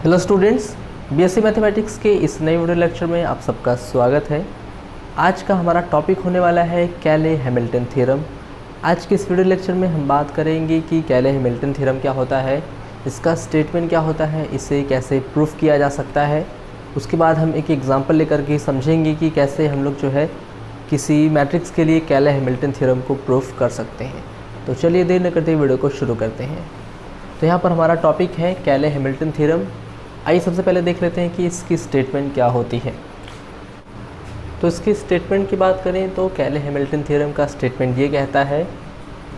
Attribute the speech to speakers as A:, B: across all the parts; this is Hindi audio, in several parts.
A: हेलो स्टूडेंट्स, बीएससी मैथमेटिक्स के इस नए वीडियो लेक्चर में आप सबका स्वागत है। आज का हमारा टॉपिक होने वाला है कैले हैमिल्टन थ्योरम। आज के इस वीडियो लेक्चर में हम बात करेंगे कि कैले हैमिल्टन थ्योरम क्या होता है, इसका स्टेटमेंट क्या होता है, इसे कैसे प्रूफ किया जा सकता है। उसके बाद हम एक एग्जांपल लेकर के समझेंगे कि कैसे हम लोग जो है किसी मैट्रिक्स के लिए कैले हैमिल्टन थ्योरम को प्रूफ कर सकते हैं। तो चलिए देर न करते वीडियो को शुरू करते हैं। तो यहाँ पर हमारा टॉपिक है कैले हैमिल्टन थ्योरम। आइए सबसे पहले देख लेते हैं कि इसकी स्टेटमेंट क्या होती है। तो इसकी स्टेटमेंट की बात करें तो कैले हैमिल्टन थ्योरम का स्टेटमेंट ये कहता है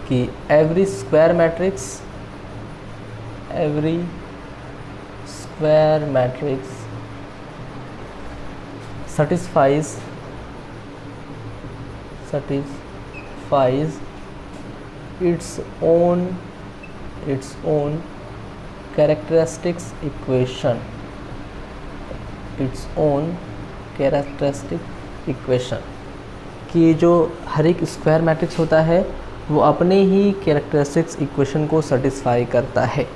A: कि every square matrix satisfies its own characteristic equation कि जो हर एक स्क्वायर मैट्रिक्स होता है वो अपने ही कैरेक्टरिस्टिक्स इक्वेशन को सेटिस्फाई करता है।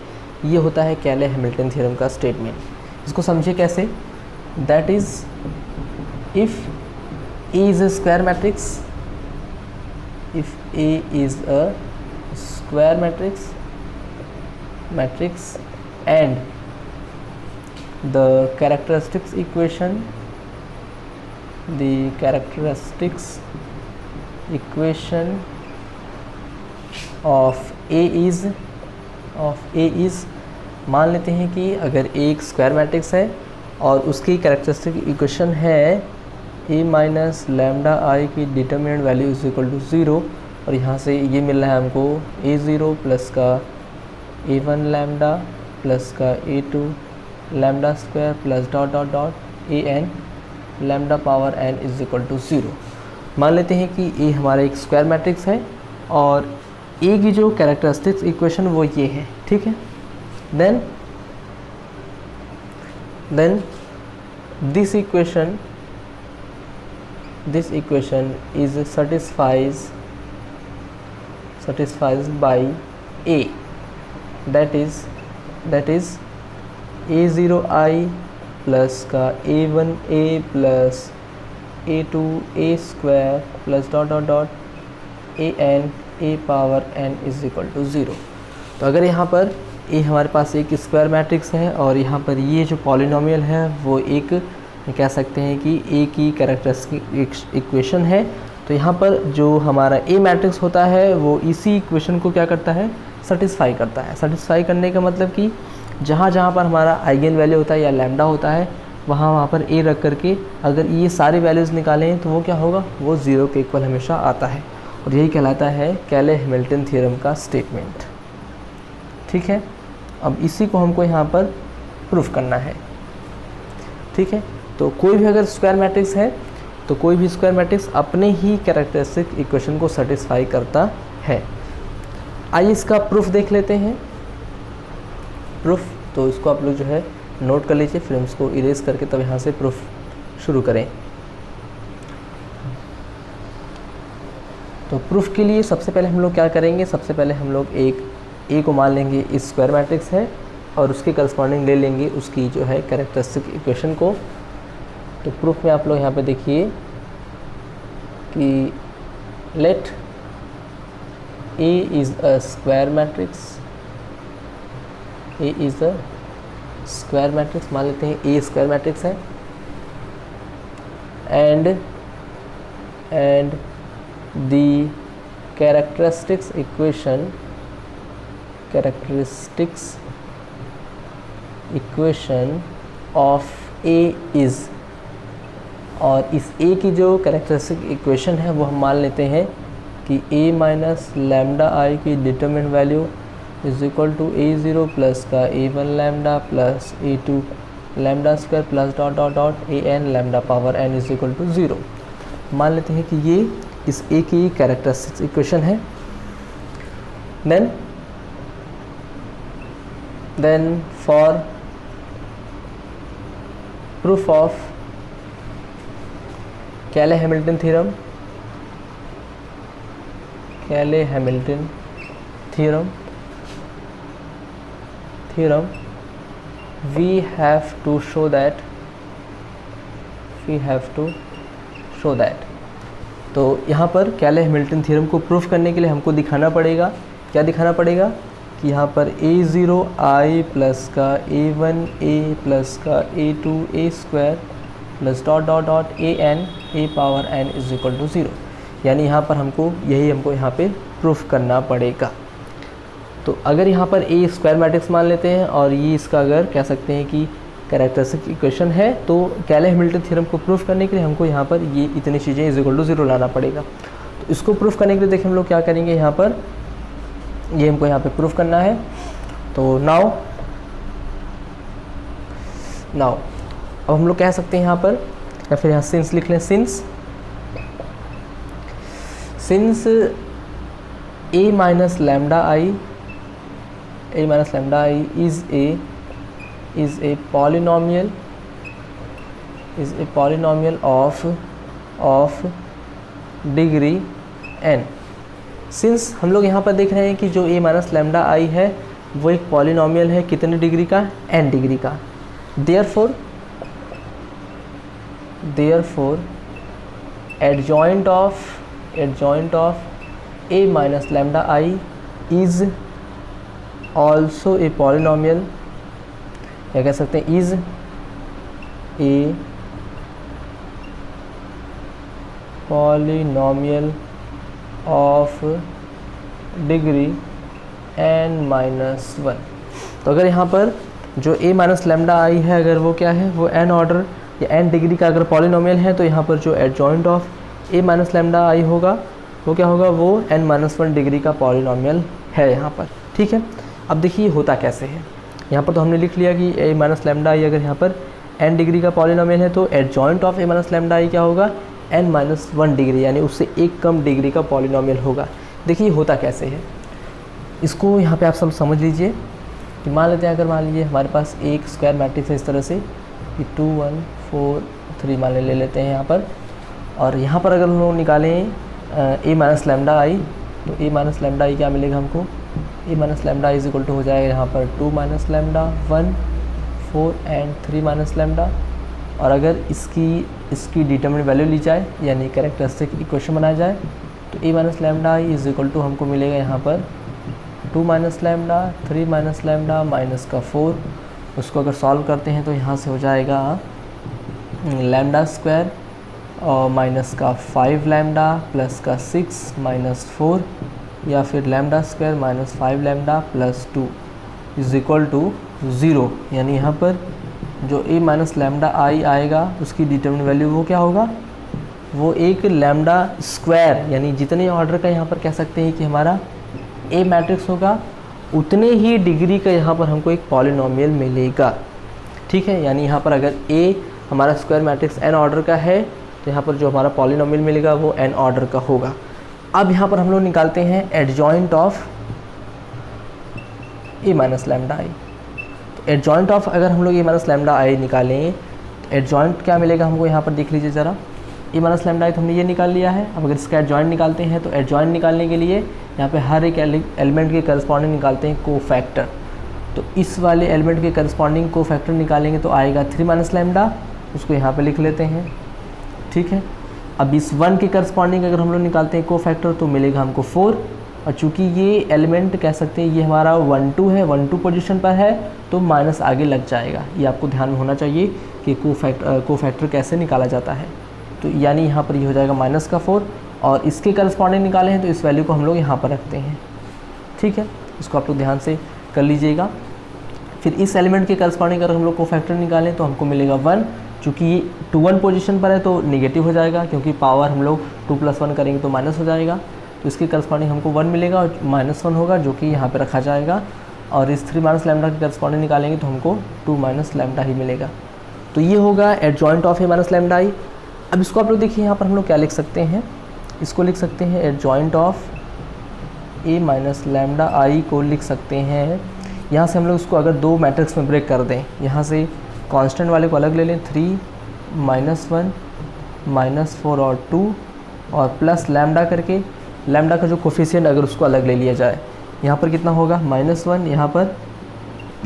A: ये होता है कैले हैमिल्टन थ्योरम का स्टेटमेंट। इसको समझिए कैसे। That is if A is a square matrix, if A is a square matrix and the characteristics equation of A is मान लेते हैं कि अगर A एक स्क्वायर मैट्रिक्स है और उसकी कैरेक्टरिस्टिक इक्वेशन है a माइनस लैम्डा आई की determinant value is equal to 0, और यहाँ से ये मिल रहा है हमको a0 प्लस का a1 लैम्डा प्लस का a2 lambda square plus dot dot dot an lambda power n is equal to 0। मान लेते हैं कि a हमारा एक स्क्वायर मैट्रिक्स है और a की जो कैरेक्टरिस्टिक्स इक्वेशन वो ये है, ठीक है। Then this equation is satisfies by A, that is a0i plus का a1a plus a2a square plus dot dot dot an a power n is equal to 0। तो अगर यहाँ पर a हमारे पास एक स्क्वायर मैट्रिक्स है और यहाँ पर ये जो पॉलिनोमियल है वो एक कह सकते हैं कि ए की कैरेक्टरिस्टिक इक्वेशन है। तो यहाँ पर जो हमारा ए मैट्रिक्स होता है वो इसी इक्वेशन को क्या करता है, सेटिस्फाई करता है। सेटिस्फाई करने का मतलब कि जहाँ जहाँ पर हमारा आइगन वैल्यू होता है या लैम्डा होता है वहाँ पर ए रख करके अगर ये सारे वैल्यूज़ निकालें तो वो क्या होगा, वो 0 के इक्वल हमेशा आता है। और यही कहलाता है कैले हैमिल्टन थ्योरम का स्टेटमेंट, ठीक है। अब इसी को हमको यहाँ पर प्रूफ करना है, ठीक है। तो कोई भी अगर स्क्वायर मैट्रिक्स है तो कोई भी स्क्वायर मैट्रिक्स अपने ही कैरेक्टरिस्टिक इक्वेशन को सेटिस्फाई करता है। आइए इसका प्रूफ देख लेते हैं। प्रूफ तो इसको आप लोग जो है नोट कर लीजिए, फिर इसको इरेज करके तब यहाँ से प्रूफ शुरू करें। तो प्रूफ के लिए सबसे पहले हम लोग क्या करेंगे, सबसे पहले हम लोग एक ए को मान लेंगे इस स्क्वायर मैट्रिक्स है और उसके करस्पॉन्डिंग ले लेंगे उसकी जो है कैरेक्टरिस्टिक इक्वेशन को। तो प्रूफ में आप लोग यहाँ पे देखिए कि let A is a square matrix, A is a square matrix मान लेते हैं A स्क्वायर मैट्रिक्स है and the characteristics equation of A is, और इस A की जो कैरेक्टरिस्टिक इक्वेशन है वो हम मान लेते हैं कि a माइनस लैम्डा आई की determinant value is equal to a0 plus का a1 lambda plus a2 lambda square plus dot dot dot an lambda power n is equal to 0। मान लेते हैं कि ये इस A की कैरेक्टरिस्टिक इक्वेशन है। Then for proof of Cayley Hamilton theorem, we have to show that तो यहाँ पर कैले हैमिल्टन थ्योरम को प्रूफ करने के लिए हमको दिखाना पड़ेगा, क्या दिखाना पड़ेगा कि यहाँ पर a0 i प्लस का a1 a प्लस का a2 a square plus dot dot dot an a power n is equal to 0, यानी यहाँ पर हमको यहाँ पे प्रूफ करना पड़ेगा। तो अगर यहाँ पर a स्क्वायर मैट्रिक्स मान लेते हैं और ये इसका अगर कह सकते हैं कि कैरेक्टरिस्टिक इक्वेशन है, तो कैले हैमिल्टन थ्योरम को प्रूफ करने के लिए हमको यहाँ पर ये इतनी चीज़ें इज इक्वल टू 0 लाना पड़ेगा। तो इसको प्रूफ करने के लिए देखिए हम लोग क्या करेंगे, यहाँ पर ये हमको यहाँ पे प्रूफ करना है। तो नाउ अब हम लोग कह सकते हैं यहाँ पर, या फिर यहाँ सिंस लिख लें, since a minus lambda I is a polynomial of degree n। Since हम लोग यहाँ पर देख रहे हैं कि जो a माइनस लैम्डा आई है वो एक पॉलिनॉमियल है, कितने डिग्री का, n डिग्री का। Therefore adjoint of a minus lambda I is also a polynomial, क्या कह सकते हैं, is a polynomial of degree n minus 1। तो अगर यहाँ पर जो a माइनस लैम्डा आई है अगर वो क्या है, वो n ऑर्डर या n डिग्री का अगर पॉलिनॉमियल है, तो यहाँ पर जो adjoint of a minus lambda I होगा वो क्या होगा, वो n माइनस 1 डिग्री का पॉलिनॉमियल है यहाँ पर। ठीक है, अब देखिए होता कैसे है। यहाँ पर तो हमने लिख लिया कि a माइनस लैम्डा आई अगर यहाँ पर n डिग्री का पॉलिनॉमियल है, तो adjoint of a minus lambda I क्या होगा, n माइनस 1 डिग्री, यानी उससे एक कम डिग्री का पॉलिनॉमियल होगा। देखिए होता कैसे है, इसको यहाँ पे आप सब समझ लीजिए कि मान लेते हैं, अगर मान लीजिए हमारे पास एक स्क्वायर मैट्रिक्स है इस तरह से कि 2 1 4 3 मान ले लेते हैं यहाँ पर, और यहाँ पर अगर हम लोग निकालें a माइनस लैम्डा आई, तो a माइनस लैम्डा आई क्या मिलेगा हमको, a minus lambda is equal to हो जाएगा यहाँ पर 2 minus lambda 1 4 and 3 minus lambda. और अगर इसकी डिटरमिनेंट वैल्यू ली जाए, यानी कैरेक्टरिस्टिक इक्वेशन बनाया जाए, तो a minus lambda I is equal to हमको मिलेगा यहाँ पर 2 minus lambda 3 minus lambda minus का 4। उसको अगर सॉल्व करते हैं तो यहाँ से हो जाएगा लैम्डा स्क्वायर और माइनस का 5 लैम्डा प्लस का 6 माइनस 4, या फिर lambda square minus 5 lambda plus 2 is equal to 0। यानी यहाँ पर जो a माइनस लैम्डा आई आएगा उसकी डिटरमिनेंट वैल्यू वो क्या होगा, वो एक लैम्डा स्क्वायर, यानी जितने ऑर्डर का यहाँ पर कह सकते हैं कि हमारा a मैट्रिक्स होगा, उतने ही डिग्री का यहाँ पर हमको एक पॉलिनॉमियल मिलेगा। ठीक है, यानी यहाँ पर अगर a हमारा स्क्वायर मैट्रिक्स n ऑर्डर का है, तो यहाँ पर जो हमारा पॉलिनॉमियल मिलेगा वो n ऑर्डर का होगा। अब यहाँ पर हम लोग निकालते हैं adjoint of a minus lambda I. तो एडजॉइंट ऑफ अगर हम लोग a माइनस लैम्डा आई निकालें, तो एडजॉइंट क्या मिलेगा हमको, यहाँ पर देख लीजिए ज़रा, a माइनस लैम्डा आई तो हमने ये निकाल लिया है। अब अगर इसका एडजॉइंट निकालते हैं, तो एडजॉइंट निकालने के लिए यहाँ पे हर एक एलिमेंट के करस्पॉन्डिंग निकालते हैं कोफैक्टर। तो इस वाले एलिमेंट के करस्पॉन्डिंग कोफैक्टर निकालेंगे तो आएगा 3 माइनस लैम्डा, उसको यहाँ पे लिख लेते हैं। ठीक है, अब इस 1 के करस्पॉन्डिंग अगर हम लोग निकालते हैं कोफैक्टर तो मिलेगा हमको 4, और चूँकि ये एलिमेंट कह सकते हैं ये हमारा 1 2 है, 1 2 पोजीशन पर है, तो माइनस आगे लग जाएगा। ये आपको ध्यान में होना चाहिए कि कोफैक्टर कैसे निकाला जाता है। तो यानी यहाँ पर ये हो जाएगा माइनस का 4, और इसके करस्पॉन्डिंग निकाले हैं तो इस वैल्यू को हम लोग यहाँ पर रखते हैं। ठीक है, इसको आप लोग ध्यान से कर लीजिएगा। फिर इस एलिमेंट के करस्पॉन्डिंग अगर हम लोग कोफैक्टर निकालें तो हमको मिलेगा 1, चूँकि ये 2 1 पोजीशन पर है तो नेगेटिव हो जाएगा, क्योंकि पावर हम लोग 2 + 1 करेंगे तो माइनस हो जाएगा। तो इसके करस्पॉन्डिंग हमको 1 मिलेगा और -1 होगा, जो कि यहाँ पे रखा जाएगा। और इस 3 माइनस लैम्डा के करस्पॉन्डिंग निकालेंगे तो हमको 2 माइनस लैम्डा ही मिलेगा। तो ये होगा adjoint of a minus lambda I. अब इसको आप लोग देखिए यहाँ पर हम लोग क्या लिख सकते हैं, इसको लिख सकते हैं adjoint of a minus lambda I को लिख सकते हैं। यहाँ से हम लोग इसको अगर 2 मैट्रिक्स में ब्रेक कर दें, यहाँ से कांस्टेंट वाले को अलग ले लें, 3 -1 -4 और 2 और प्लस लैम्डा करके, लैम्डा का जो कोफिशिएंट अगर उसको अलग ले लिया जाए, यहाँ पर कितना होगा -1, यहाँ पर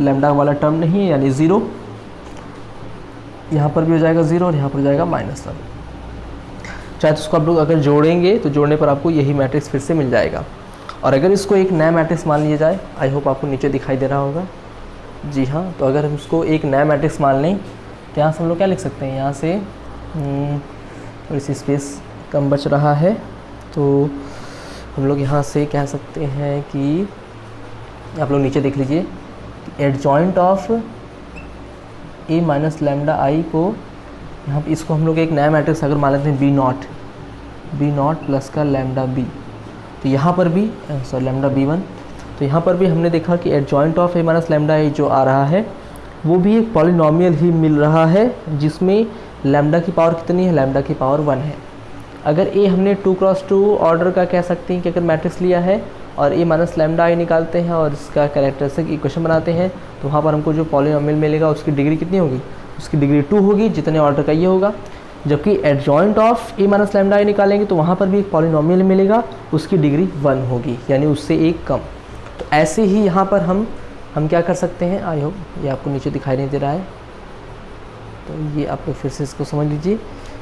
A: लैम्डा वाला टर्म नहीं है यानी 0, यहाँ पर भी हो जाएगा 0 और यहाँ पर हो जाएगा -1। चाहे तो उसको आप लोग अगर जोड़ेंगे तो जोड़ने पर आपको यही मैट्रिक्स फिर से मिल जाएगा। और अगर इसको एक नया मैट्रिक्स मान लिया जाए, आई होप आपको नीचे दिखाई दे रहा होगा, जी हाँ, तो अगर हम इसको एक नया मैट्रिक्स मान लें तो यहाँ से हम लोग क्या लिख सकते हैं, यहाँ से थोड़ी सी स्पेस कम बच रहा है तो हम लोग यहाँ से कह सकते हैं कि आप लोग नीचे देख लीजिए, adjoint of A minus lambda I को यहाँ पे इसको हम लोग एक नया मैट्रिक्स अगर मान लेते हैं बी नॉट प्लस का लैम्डा बी, तो यहाँ पर भी लैम्डा बी1, तो यहाँ पर भी हमने देखा कि adjoint of A minus lambda I जो आ रहा है वो भी एक पॉलिनॉमियल ही मिल रहा है जिसमें लैम्डा की पावर कितनी है, लैम्डा की पावर 1 है। अगर ए हमने 2x2 ऑर्डर का कह सकते हैं कि अगर मैट्रिक्स लिया है और ए माइनस लैम्डा आई निकालते हैं और इसका कैरेक्टरिस्टिक इक्वेशन बनाते हैं तो वहाँ पर हमको जो पॉलिनॉमियल मिलेगा उसकी डिग्री कितनी होगी, उसकी डिग्री 2 होगी, जितने ऑर्डर का ये होगा। जबकि adjoint of A minus lambda I निकालेंगे तो वहाँ पर भी एक पॉलिनॉमियल मिलेगा, उसकी डिग्री 1 होगी, यानी उससे एक कम। तो ऐसे ही यहाँ पर हम क्या कर सकते हैं, आई होप ये आपको नीचे दिखाई नहीं दे रहा है, तो ये आप लोग फिर से इसको समझ लीजिए।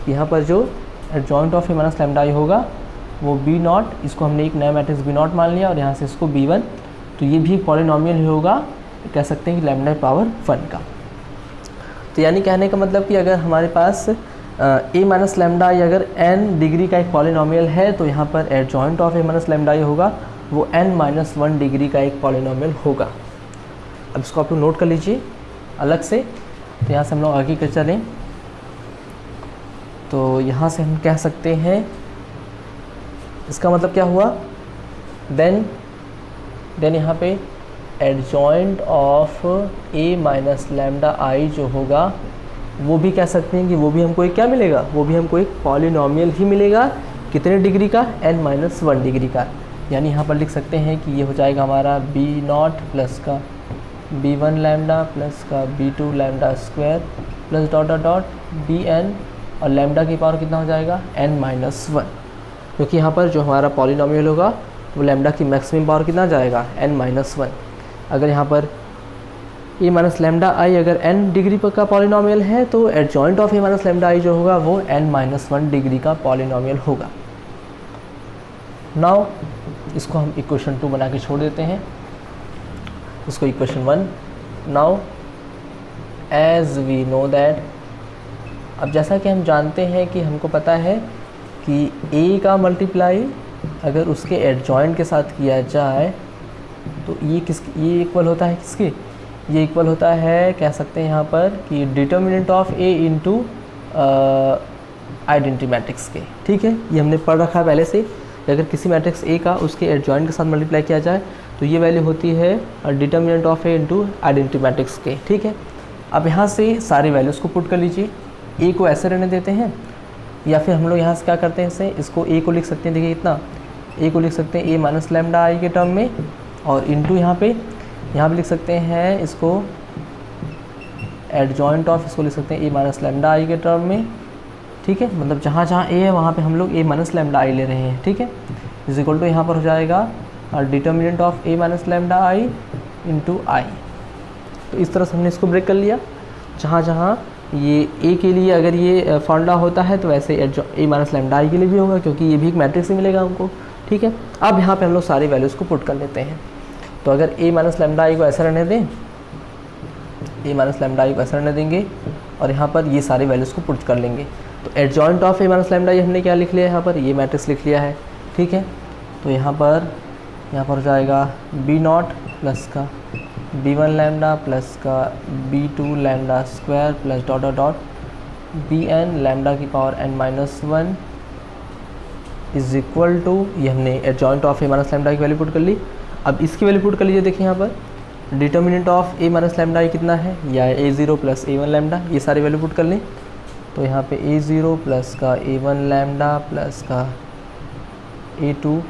A: यहाँ पर जो adjoint of A minus lambda I होगा वो बी नॉट, इसको हमने एक नया मैट्रिक्स बी नॉट मान लिया और यहाँ से इसको बी1, तो ये भी एक पॉलिनॉमियल ही होगा, कह सकते हैं कि लैम्डा पावर 1 का। तो यानी कहने का मतलब कि अगर हमारे पास ए माइनस लैम्डा आई अगर n डिग्री का एक पॉलिनॉमियल है तो यहाँ पर adjoint of A minus lambda I होगा वो n-1 डिग्री का एक पॉलिनॉमियल होगा। अब इसको आप लोग नोट कर लीजिए अलग से। तो यहाँ से हम लोग आगे कर चलें तो यहाँ से हम कह सकते हैं, इसका मतलब क्या हुआ, देन यहाँ पे adjoint of A minus lambda I जो होगा वो भी कह सकते हैं कि वो भी हमको एक क्या मिलेगा, वो भी हमको एक पॉलिनॉमियल ही मिलेगा, कितने डिग्री का, n-1 डिग्री का। यानी यहाँ पर लिख सकते हैं कि ये हो जाएगा हमारा बी नॉट प्लस का b1 लैम्डा प्लस का b2 lambda square plus dot dot dot bn, और लैम्डा की पावर कितना हो जाएगा, n-1, क्योंकि यहाँ पर जो हमारा पॉलिनॉमियल होगा वो लैम्डा की मैक्सिमम पावर कितना जाएगा, n-1। अगर यहाँ पर ए माइनस लैम्डा आई अगर n डिग्री पर का पॉलिनॉमियल है तो adjoint of A minus lambda I जो होगा वो n-1 डिग्री का पॉलिनॉमियल होगा। नाउ इसको हम इक्वेशन 2 बना के छोड़ देते हैं, इसको equation 1। Now as we know that, अब जैसा कि हम जानते हैं कि हमको पता है कि a का मल्टीप्लाई अगर उसके एडजॉइंट के साथ किया जाए तो ये इक्वल होता है किसके, ये इक्वल होता है, कह सकते हैं यहाँ पर कि determinant of a into identity matrix के। ठीक है, ये हमने पढ़ रखा है पहले से, अगर किसी मैट्रिक्स a का उसके एडजॉइंट के साथ मल्टीप्लाई किया जाए तो ये वैल्यू होती है determinant of a into identity matrix के। ठीक है, अब यहाँ से सारी वैल्यूज़ को पुट कर लीजिए, a को ऐसे रहने देते हैं या फिर हम लोग यहाँ से क्या करते हैं, इसको a को लिख सकते हैं, देखिए इतना a को लिख सकते हैं a माइनस लैम्डा आई के टर्म में, और इंटू यहाँ पे लिख सकते हैं इसको एडजॉइंट ऑफ, इसको लिख सकते हैं ए माइनस लैम्डा आई के टर्म में। ठीक है, मतलब जहाँ जहाँ ए है वहाँ पे हम लोग ए माइनस लैम्डा आई ले रहे हैं। ठीक है, इज इक्वल टू यहाँ पर हो जाएगा determinant of A minus lambda I into I. तो इस तरह से हमने इसको ब्रेक कर लिया, जहाँ जहाँ ये ए के लिए अगर ये फॉर्मूला होता है तो वैसे ए माइनस लैम्डा आई के लिए भी होगा, क्योंकि ये भी एक मैट्रिक्स ही मिलेगा हमको। ठीक है, अब यहाँ पे हम लोग सारी वैल्यूज़ को पुट कर लेते हैं। तो अगर ए माइनस लैम्डा आई को ऐसा रहने दें, ए माइनस लैम्डा आई को ऐसा रहने देंगे और यहाँ पर ये सारी वैल्यूज़ को पुट कर लेंगे। तो adjoint of A minus lambda I हमने क्या लिख लिया है, यहाँ पर ये मैट्रिक्स लिख लिया है। ठीक है, तो यहाँ पर हो जाएगा बी नॉट प्लस का b1 लैम्डा प्लस का b2 lambda square plus dot dot dot bn lambda की power n-1 is equal to, ये हमने adjoint of A minus lambda की वैल्यू पुट कर ली। अब इसकी वैल्यू पुट कर लीजिए, देखिए यहाँ पर determinant of A minus lambda कितना है, या a0 प्लस a1 लैम्डा, ये सारी वैल्यू पुट कर लें। तो यहाँ पे a0 प्लस का a1 लैम्डा प्लस का a2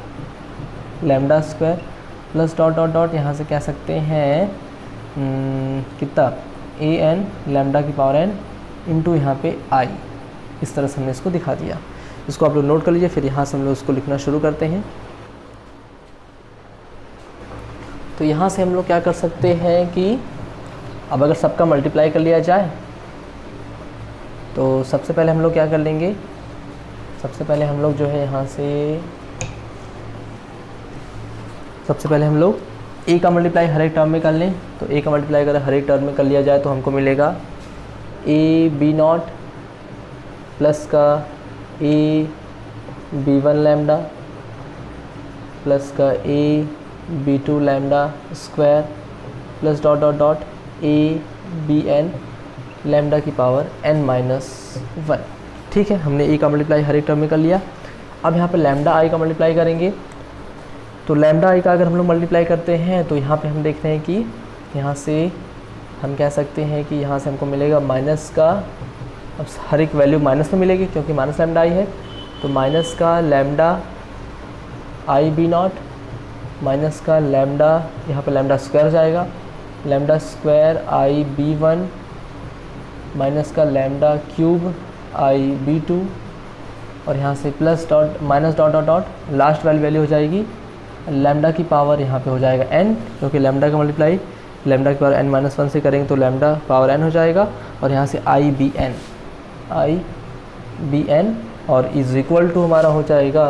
A: lambda square plus dot dot dot, यहाँ से कह सकते हैं कितना an लैम्डा की पावर n इंटू यहाँ पे i। इस तरह से हमने इसको दिखा दिया। इसको आप लोग नोट कर लीजिए, फिर यहाँ से हम लोग इसको लिखना शुरू करते हैं। तो यहाँ से हम लोग क्या कर सकते हैं कि अब अगर सबका मल्टीप्लाई कर लिया जाए तो सबसे पहले हम लोग क्या कर लेंगे, सबसे पहले हम लोग जो है यहाँ से सबसे पहले हम लोग ए का मल्टीप्लाई हर एक टर्म में कर लें। तो ए का मल्टीप्लाई अगर हर एक टर्म में कर लिया जाए तो हमको मिलेगा ए बी नॉट प्लस का A B one lambda plus का A B two lambda square plus dot dot dot A B n lambda की पावर n माइनस वन। ठीक है, हमने ए का मल्टीप्लाई हर एक टर्म में कर लिया। अब यहाँ पे लैम्डा आई का मल्टीप्लाई करेंगे। तो लैम्डा आई का अगर हम लोग मल्टीप्लाई करते हैं तो यहाँ पे हम देखते हैं कि यहाँ से हम कह सकते हैं कि यहाँ से हमको मिलेगा माइनस का, अब हर एक वैल्यू माइनस में मिलेगी क्योंकि माइनस लैम्डा आई है, तो माइनस का lambda I B not minus का लैम्डा, यहाँ पे लैम्डा स्क्वायर जाएगा, lambda square I B one minus का lambda cube I B two, और यहाँ से plus dot minus dot dot dot last value हो जाएगी लैम्डा की पावर यहाँ पे हो जाएगा n, क्योंकि लैम्डा का मल्टीप्लाई लैम्डा की पावर n माइनस वन से करेंगे तो लैम्डा पावर n हो जाएगा, और यहाँ से आई बी एन और इज इक्वल टू हमारा हो जाएगा,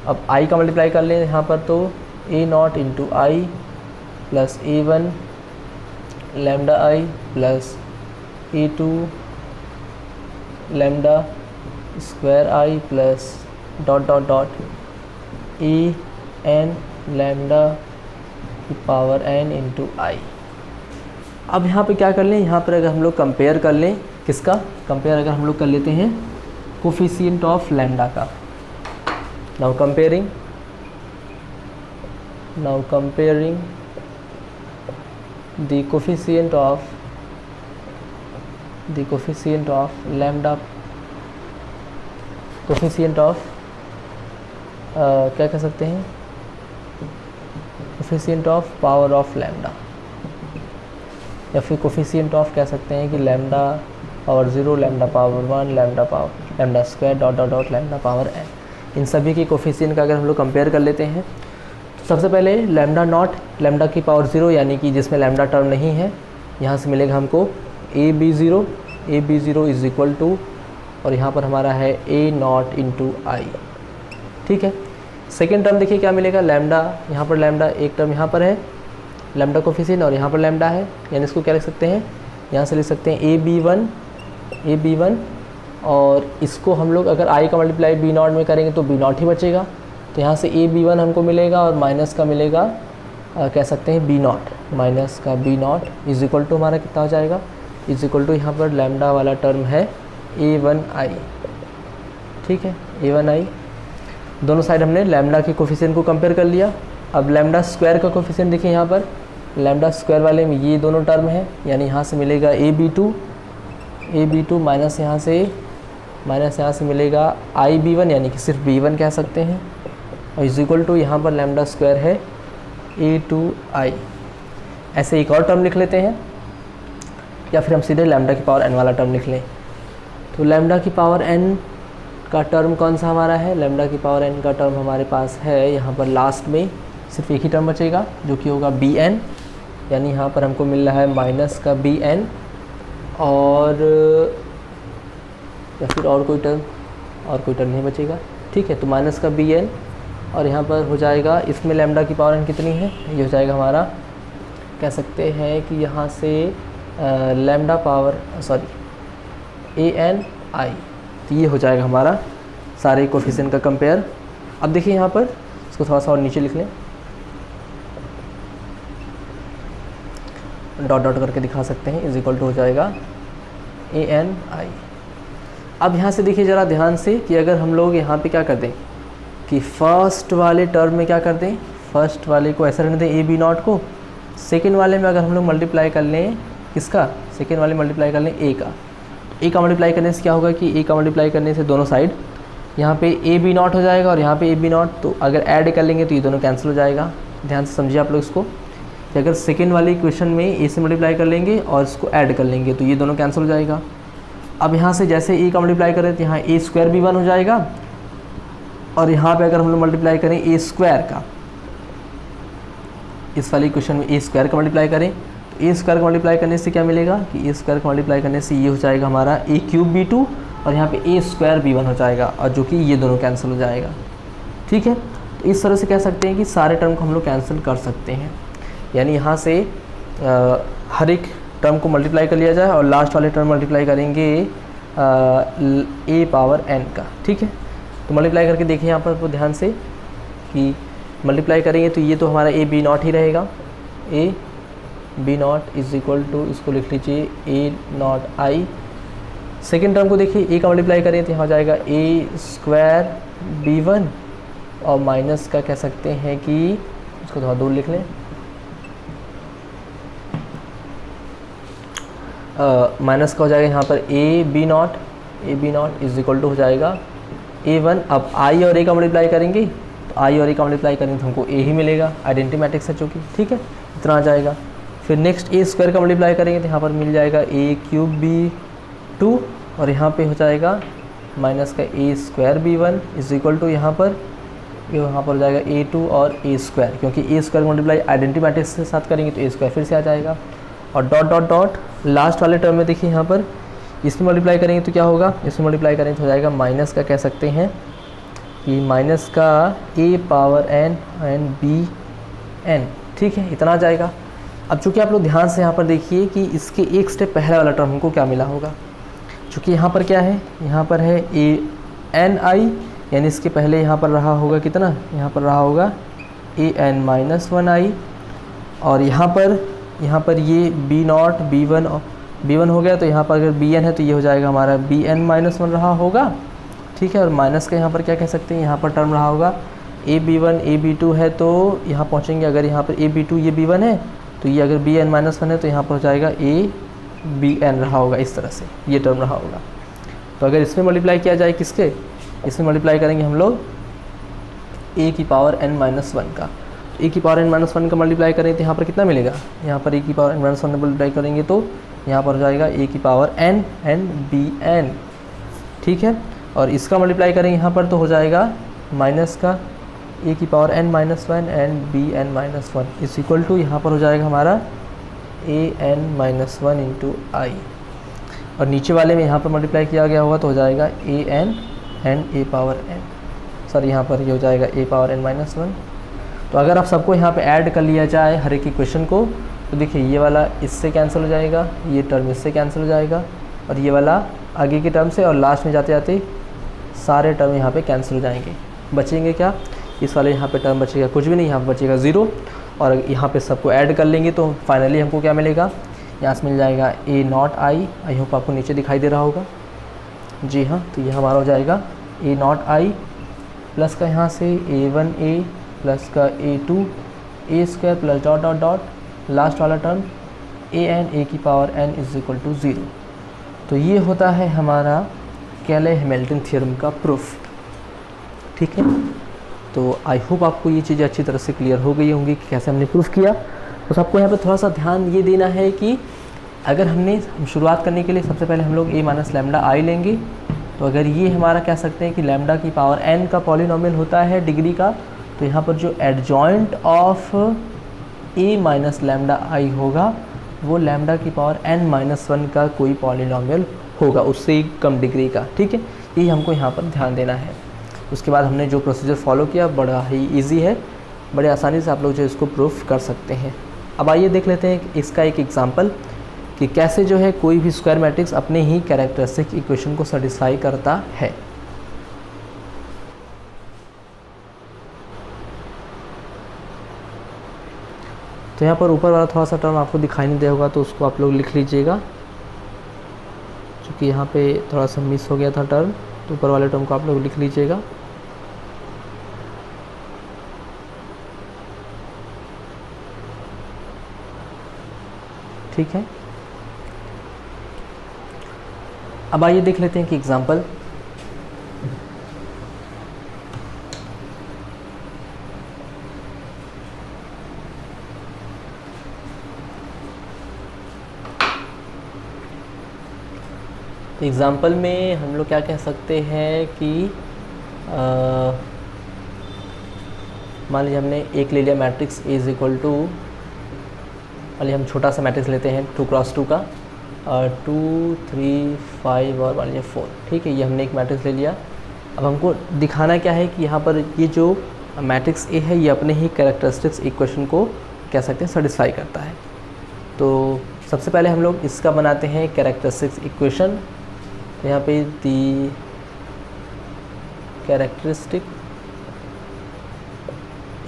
A: अब i का मल्टीप्लाई कर लें यहाँ पर तो A nought into I plus A one lambda I plus A two lambda square I plus dot dot dot A n lambda की पावर n इंटू आई। अब यहाँ पे क्या कर लें, यहाँ पर अगर हम लोग कंपेयर कर लें, किसका कंपेयर अगर हम लोग कर लेते हैं कोफिशिएंट ऑफ लैम्डा का। Now comparing the coefficient of lambda, coefficient of क्या कह सकते हैं, coefficient of power of lambda, या फिर कोफिशिएंट ऑफ कह सकते हैं कि lambda power 0 lambda power 1 lambda square dot dot dot lambda power n। इन सभी की कोफिशिएंट का अगर हम लोग कंपेयर कर लेते हैं तो सबसे पहले लैम्डा नॉट लैम्डा की पावर 0 यानी कि जिसमें लैम्डा टर्म नहीं है, यहाँ से मिलेगा हमको A B zero is equal to, और यहाँ पर हमारा है ए नॉट इंटू आई। ठीक है, सेकेंड टर्म देखिए क्या मिलेगा, लैम्डा, यहाँ पर लैम्डा एक टर्म यहाँ पर है लैम्डा कोफिशिएंट और यहाँ पर लैम्डा है, यानी इसको क्या लिख सकते हैं, यहाँ से लिख सकते हैं ए बी वन, और इसको हम लोग अगर आई का मल्टीप्लाई बी नॉट में करेंगे तो बी नॉट ही बचेगा, तो यहाँ से ए बी वन हमको मिलेगा और माइनस का मिलेगा कह सकते हैं बी नॉट, माइनस का B not is equal to हमारा कितना हो जाएगा, इज इक्वल टू यहाँ पर लैम्डा वाला टर्म है ए वन आई। ठीक है, ए वन आई, दोनों साइड हमने लैम्डा के कोफिशिएंट को कंपेयर कर लिया। अब लैम्डा स्क्वायर का कोफिशिएंट देखिए यहाँ पर लैम्डा स्क्वायर वाले में ये दोनों टर्म है, यानी यहाँ से मिलेगा ए बी टू माइनस यहाँ से मिलेगा आई बी वन, यानी कि सिर्फ बी वन कह सकते हैं, और इज इक्वल टू यहाँ पर लैम्डा स्क्वायर है ए टू आई। ऐसे एक और टर्म लिख लेते हैं, या फिर हम सीधे लैम्डा की पावर n वाला टर्म लिख लें। तो लैम्डा की पावर n का टर्म कौन सा हमारा है, लैम्डा की पावर n का टर्म हमारे पास है यहाँ पर लास्ट में सिर्फ एक ही टर्म बचेगा जो कि होगा बी एन, यानी यहाँ पर हमको मिल रहा है माइनस का बी एन, और या फिर और कोई टर्म नहीं बचेगा। ठीक है, तो माइनस का बी एन, और यहाँ पर हो जाएगा इसमें लैम्डा की पावर n कितनी है, ये हो जाएगा हमारा कह सकते हैं कि यहाँ से लैम्डा पावर ए एन आई, तो ये हो जाएगा हमारा सारे कोफिशिएंट का कंपेयर। अब देखिए यहाँ पर इसको थोड़ा सा और नीचे लिख लें, डॉट डॉट करके दिखा सकते हैं, इज इक्वल टू हो जाएगा ए एन आई। अब यहाँ से देखिए ज़रा ध्यान से कि अगर हम लोग यहाँ पे क्या कर दें कि फर्स्ट वाले टर्म में क्या कर दें, फर्स्ट वाले को ऐसा रहने दें ए बी नॉट को, सेकेंड वाले में अगर हम लोग मल्टीप्लाई कर लें किसका, सेकेंड वाले मल्टीप्लाई कर लें ए का मल्टीप्लाई करने से क्या होगा कि ए का मल्टीप्लाई करने से दोनों साइड यहाँ पे ए बी नॉट हो जाएगा और यहाँ पे ए बी नॉट, तो अगर ऐड कर लेंगे तो ये दोनों कैंसिल हो जाएगा। ध्यान से समझिए आप लोग इसको कि अगर सेकेंड वाले इक्वेशन में ए से मल्टीप्लाई कर लेंगे और इसको ऐड कर लेंगे तो ये दोनों कैंसिल हो जाएगा। अब यहाँ से जैसे ए का मल्टीप्लाई करें तो यहाँ ए स्क्वायर बी वन हो जाएगा, और यहाँ पे अगर हम लोग मल्टीप्लाई करें ए स्क्वायर का, इस वाले इक्वेशन में ए स्क्वायर का मल्टीप्लाई करें तो ए स्क्वायर को मल्टीप्लाई करने से क्या मिलेगा कि ए स्क्वायर को मल्टीप्लाई करने से ये हो जाएगा हमारा ए क्यूब बी2 और यहाँ पे ए स्क्वायर बी1 हो जाएगा, और जो कि ये दोनों कैंसिल हो जाएगा। ठीक है, तो इस तरह से कह सकते हैं कि सारे टर्म को हम लोग कैंसिल कर सकते हैं, यानी यहाँ से हर एक टर्म को मल्टीप्लाई कर लिया जाए और लास्ट वाले टर्म मल्टीप्लाई करेंगे ए पावर एन का। ठीक है, तो मल्टीप्लाई करके देखिए यहाँ पर ध्यान से कि मल्टीप्लाई करेंगे तो ये तो हमारा ए बी नॉट ही रहेगा, A B not is equal to, इसको लिख लीजिए A not I. Second term को देखिए ए का मल्टीप्लाई करें तो यहाँ जाएगा ए स्क्वायर बी वन और माइनस का कह सकते हैं कि इसको थोड़ा दूर लिख लें, माइनस का हो जाएगा यहाँ पर A B not is equal to हो जाएगा ए वन। अब आई और ए का मल्टीप्लाई करेंगे तो आई और ए का मल्टीप्लाई करेंगे तो हमको ए ही मिलेगा, आइडेंटिटी मैट्रिक्स है चूँकि। ठीक है, इतना आ जाएगा। फिर नेक्स्ट ए स्क्वायर का मल्टीप्लाई करेंगे तो यहाँ पर मिल जाएगा ए क्यूब बी टू और यहाँ पे हो जाएगा माइनस का A square B one is equal to यहाँ पर हो जाएगा ए टू और ए स्क्वायर, क्योंकि ए स्क्वायर मल्टीप्लाई आइडेंटिटी मैट्रिक्स के साथ करेंगे तो ए स्क्वायर फिर से आ जाएगा। और डॉट डॉट डॉट लास्ट वाले टर्म में देखिए यहाँ पर इसमें मल्टीप्लाई करेंगे तो क्या होगा, इसमें मल्टीप्लाई करेंगे तो हो जाएगा माइनस का कह सकते हैं कि माइनस का A power N and B N. ठीक है, इतना आ जाएगा। अब चूँकि आप लोग ध्यान से यहाँ पर देखिए कि इसके एक स्टेप पहले वाला टर्म हमको क्या मिला होगा, चूँकि यहाँ पर क्या है, यहाँ पर है ए एन आई, यानी इसके पहले यहाँ पर रहा होगा कितना, यहाँ पर रहा होगा ए एन माइनस वन आई, और यहाँ पर ये बी नॉट बी वन हो गया, तो यहाँ पर अगर बी एन है तो ये हो जाएगा हमारा बी एन माइनस वन रहा होगा। ठीक है, और माइनस का यहाँ पर क्या कह सकते हैं, यहाँ पर टर्म रहा होगा A B one A B two है तो यहाँ पहुँचेंगे, अगर यहाँ पर ए बी टू ये बी वन है तो ये अगर बी एन माइनस वन है तो यहाँ पर हो जाएगा ए बी एन रहा होगा, इस तरह से ये टर्म रहा होगा। तो अगर इसमें मल्टीप्लाई किया जाए किसके, इसमें मल्टीप्लाई करेंगे हम लोग ए की पावर एन माइनस वन का, ए की पावर एन माइनस वन का मल्टीप्लाई करें तो यहाँ पर कितना मिलेगा, यहाँ पर ए की power N minus one multiply करेंगे तो यहाँ पर हो जाएगा ए की power N and B N. ठीक है, और इसका मल्टीप्लाई करेंगे यहाँ पर तो हो जाएगा माइनस का ए की power N minus one and B N minus one is equal to यहाँ पर हो जाएगा हमारा A N minus one into I, और नीचे वाले में यहाँ पर मल्टीप्लाई किया गया होगा तो हो जाएगा A n and A power n, sorry यहाँ पर ये हो जाएगा A power N minus one. तो अगर आप सबको यहाँ पे ऐड कर लिया जाए हर एक इक्वेशन को तो देखिए ये वाला इससे कैंसिल हो जाएगा, ये टर्म इससे कैंसिल हो जाएगा, और ये वाला आगे के टर्म से, और लास्ट में जाते जाते सारे टर्म यहाँ पे कैंसिल हो जाएंगे। बचेंगे क्या, इस वाले यहाँ पे टर्म बचेगा कुछ भी नहीं, यहाँ पे बचेगा ज़ीरो, और यहाँ पे सबको ऐड कर लेंगे तो फाइनली हमको क्या मिलेगा, यहाँ से मिल जाएगा ए नॉट आई होप आपको नीचे दिखाई दे रहा होगा। जी हाँ, तो ये हमारा हो जाएगा ए नॉट आई प्लस का यहाँ से ए वन ए प्लस का A two A square plus dot dot dot last वाला टर्म ए एन ए की power n is equal to zero. तो ये होता है हमारा कैले हैमिल्टन थ्योरम का प्रूफ। ठीक है, तो आई होप आपको ये चीज़ें अच्छी तरह से क्लियर हो गई होंगी कि कैसे हमने प्रूफ किया। बस आपको यहाँ पे थोड़ा सा ध्यान ये देना है कि अगर हम शुरुआत करने के लिए सबसे पहले हम लोग ए माइनस लैम्डा आई लेंगे, तो अगर ये हमारा कह सकते हैं कि लैम्डा की पावर एन का पॉलिनोमियल होता है डिग्री का, तो यहाँ पर जो adjoint of A minus lambda I होगा वो लैम्डा की पावर एन माइनस वन का कोई पॉलिनोमियल होगा, उससे ही कम डिग्री का। ठीक है, ये हमको यहाँ पर ध्यान देना है। उसके बाद हमने जो प्रोसीजर फॉलो किया बड़ा ही ईजी है, बड़े आसानी से आप लोग जो इसको प्रूफ कर सकते हैं। अब आइए देख लेते हैं इसका एक एग्जांपल कि कैसे जो है कोई भी स्क्वायर मैट्रिक्स अपने ही कैरेक्टरिस्टिक इक्वेशन को सेटिस्फाई करता है। तो यहाँ पर ऊपर वाला थोड़ा सा टर्म आपको दिखाई नहीं दे होगा तो उसको आप लोग लिख लीजिएगा, क्योंकि यहाँ पे थोड़ा सा मिस हो गया था टर्म, तो ऊपर वाले टर्म को आप लोग लिख लीजिएगा। ठीक है, अब आइए देख लेते हैं कि एग्जांपल। एग्जाम्पल में हम लोग क्या कह सकते हैं कि मान लीजिए हमने एक ले लिया matrix A is equal to वाली हम छोटा सा मैट्रिक्स लेते हैं 2 क्रॉस 2 का 2 3 5 और मान लीजिए 4, ठीक है। ये हमने एक मैट्रिक्स ले लिया। अब हमको दिखाना क्या है कि यहाँ पर ये जो मैट्रिक्स ए है ये अपने ही कैरेक्टरिस्टिक्स इक्वेशन को कह सकते हैं सेटिस्फाई करता है। तो सबसे पहले हम लोग इसका बनाते हैं कैरेक्टरिस्टिक्स इक्वेशन। तो यहाँ पे दी कैरेक्टरिस्टिक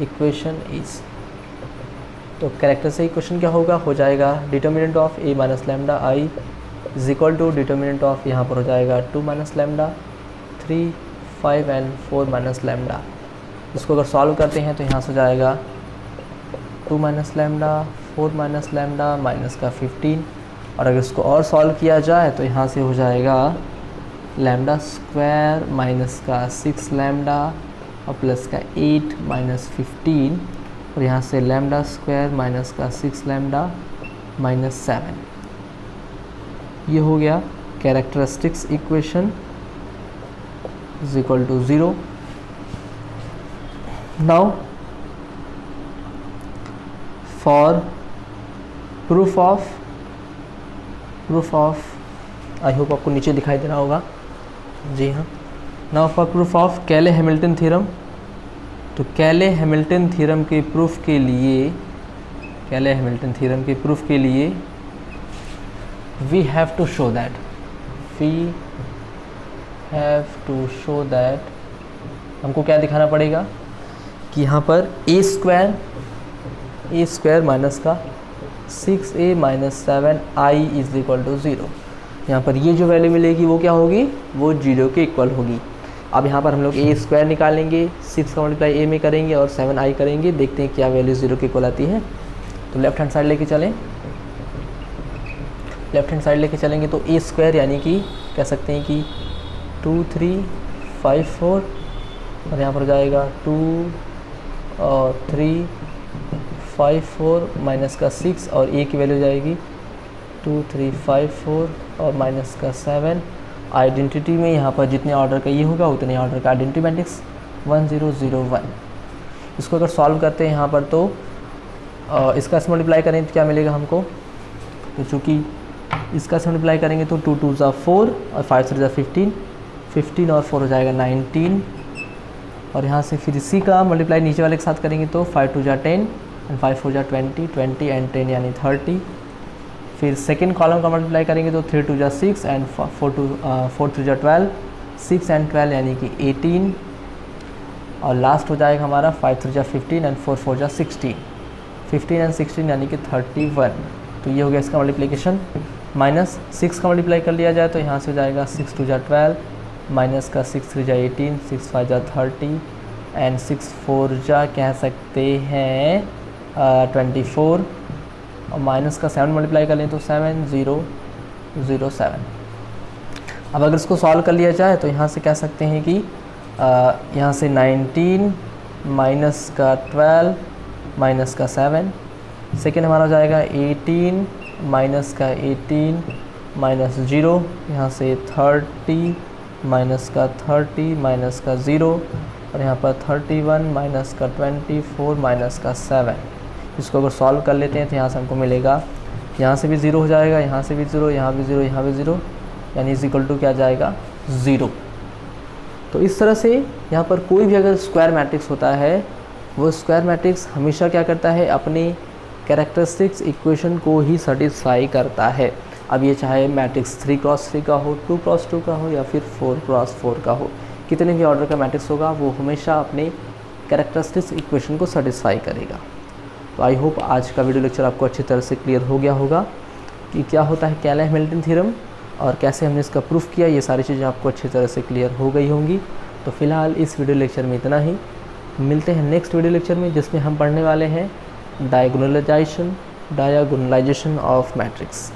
A: इक्वेशन इज, तो कैरेक्टरिस्टिक इक्वेशन क्या होगा, हो जाएगा determinant of A minus lambda I is equal to determinant of, यहाँ पर हो जाएगा 2 minus lambda 3 5 and 4 minus lambda. इसको अगर सॉल्व करते हैं तो यहाँ से हो जाएगा 2 minus lambda 4 minus lambda minus का 15, और अगर इसको और सॉल्व किया जाए तो यहाँ से हो जाएगा लैम्डा स्क्वायर माइनस का 6 लैम्डा और प्लस का 8 माइनस 15, और यहाँ से लैम्डा स्क्वायर माइनस का 6 लैम्डा माइनस 7। ये हो गया characteristics equation is equal to 0। Now for proof of I hope आपको नीचे दिखाई दे रहा होगा, जी हाँ। Now for proof of Cayley Hamilton theorem, तो कैले हैमिल्टन थ्योरम के प्रूफ के लिए, कैले हैमिल्टन थ्योरम के प्रूफ के लिए we have to show that हमको क्या दिखाना पड़ेगा कि यहाँ पर ए स्क्वायर माइनस का 6a minus 7i is equal to 0। यहाँ पर ये जो वैल्यू मिलेगी वो क्या होगी, वो 0 के इक्वल होगी। अब यहाँ पर हम लोग ए स्क्वायर निकालेंगे, 6 का मल्टीप्लाई ए में करेंगे और 7i करेंगे, देखते हैं क्या वैल्यू 0 के इक्वल आती है। तो लेफ्ट हैंड साइड लेके चलेंगे तो ए स्क्वायर यानी कि कह सकते हैं कि 2 3 5 4, और यहाँ पर हो जाएगा 2 और 3 5 4 माइनस का 6, और ए की वैल्यू हो जाएगी 2 3 5 4 और माइनस का 7। आइडेंटिटी में यहाँ पर जितने ऑर्डर का ये होगा उतने ऑर्डर का आइडेंटिटी मैट्रिक्स 1 0 0 1। इसको अगर सॉल्व करते हैं यहाँ पर तो इसका से मल्टीप्लाई करें तो क्या मिलेगा हमको, तो चूँकि इसका से मल्टीप्लाई करेंगे तो 2 2 ज़ा 4 और 5 3 ज़ा 15, 15 और 4 हो जाएगा 19, और यहाँ से फिर इसी का मल्टीप्लाई नीचे वाले के साथ करेंगे तो 5 2 ज़ा 10 एंड 5 4 ज़ा 20, 20 एंड 10 यानी 30। फिर सेकेंड कॉलम का मल्टीप्लाई करेंगे तो 3 2 ज़ा 6 एंड 4 3 ज़ा 12, 6 एंड 12 यानी कि 18, और लास्ट हो जाएगा हमारा 5 3 ज़ा 15 एंड 4 4 ज़ा 16, 15 एंड 16 यानी कि 31। तो ये हो गया इसका मल्टीप्लिकेशन। माइनस 6 का मल्टीप्लाई कर लिया जाए तो यहाँ से हो जाएगा 6 2 ज़ा 12 माइनस का 6 3 ज़ा 18, 6 5 ज़ा 30 एंड 6 4 ज़ा कह सकते हैं 24, और माइनस का 7 मल्टीप्लाई कर लें तो 7 0 0 7। अब अगर इसको सॉल्व कर लिया जाए तो यहाँ से कह सकते हैं कि यहाँ से 19 माइनस का 12 माइनस का 7, सेकेंड हमारा हो जाएगा 18 माइनस का 18 माइनस 0, यहाँ से 30 माइनस का 30 माइनस का 0, और यहाँ पर 31 माइनस का 24 माइनस का 7। इसको अगर सॉल्व कर लेते हैं तो यहाँ से हमको मिलेगा, यहाँ से भी 0 हो जाएगा, यहाँ से भी 0, यहाँ भी 0, यहाँ भी 0, यानी इज इक्वल टू क्या जाएगा 0। तो इस तरह से यहाँ पर कोई भी अगर स्क्वायर मैट्रिक्स होता है वो स्क्वायर मैट्रिक्स हमेशा क्या करता है, अपने कैरेक्टरिस्टिक्स इक्वेशन को ही सेटिस्फाई करता है। अब ये चाहे मैट्रिक्स 3 क्रॉस 3 का हो, 2 क्रॉस 2 का हो या फिर 4 क्रॉस 4 का हो, कितने भी ऑर्डर का मैट्रिक्स होगा वो हमेशा अपने कैरेक्टरिस्टिक्स इक्वेशन को सेटिस्फाई करेगा। तो आई होप आज का वीडियो लेक्चर आपको अच्छी तरह से क्लियर हो गया होगा कि क्या होता है कैले हैमिल्टन थ्योरम और कैसे हमने इसका प्रूफ किया। ये सारी चीज़ें आपको अच्छी तरह से क्लियर हो गई होंगी। तो फिलहाल इस वीडियो लेक्चर में इतना ही। मिलते हैं नेक्स्ट वीडियो लेक्चर में जिसमें हम पढ़ने वाले हैं डायगोनलाइजेशन ऑफ मैट्रिक्स।